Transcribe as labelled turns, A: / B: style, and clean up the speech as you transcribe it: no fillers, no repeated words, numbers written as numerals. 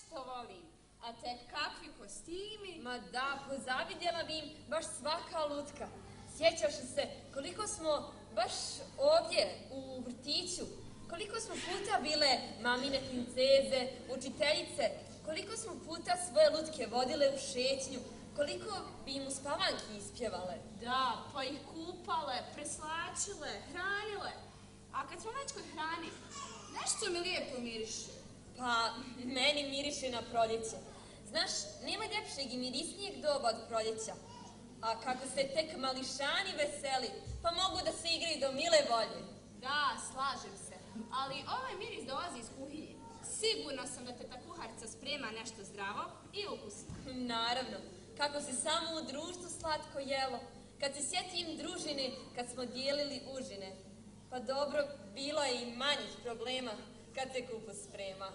A: što volim. A tek kakvi kostimi.
B: Ma da, pozavidjela bi im baš svaka lutka. Sjećaš li se koliko smo baš ovdje u vrtiću, koliko smo puta bile mamine princeze, učiteljice, koliko smo puta svoje lutke vodile u šetnju, koliko bi im uspavanki ispjevale.
A: Da, pa ih kupale, preslačile, hranile. A kad smo već kod hrani, nešto mi lijepo miriše.
B: Pa, meni miriše na proljeće. Znaš, nema ljepšeg i mirisnijeg doba od proljeća. A kako se tek mališani veseli, pa mogu da se igraju do mile volje.
A: Da, slažem se, ali ovaj miris dolazi iz kuhinje. Sigurna sam da teta kuharica sprema nešto zdravo i ukusno.
B: Naravno, kako se samo u društvu slatko jelo, kad se sjetim družine, kad smo dijelili užine. Pa dobro, bilo je i manjih problema kad se kupus sprema.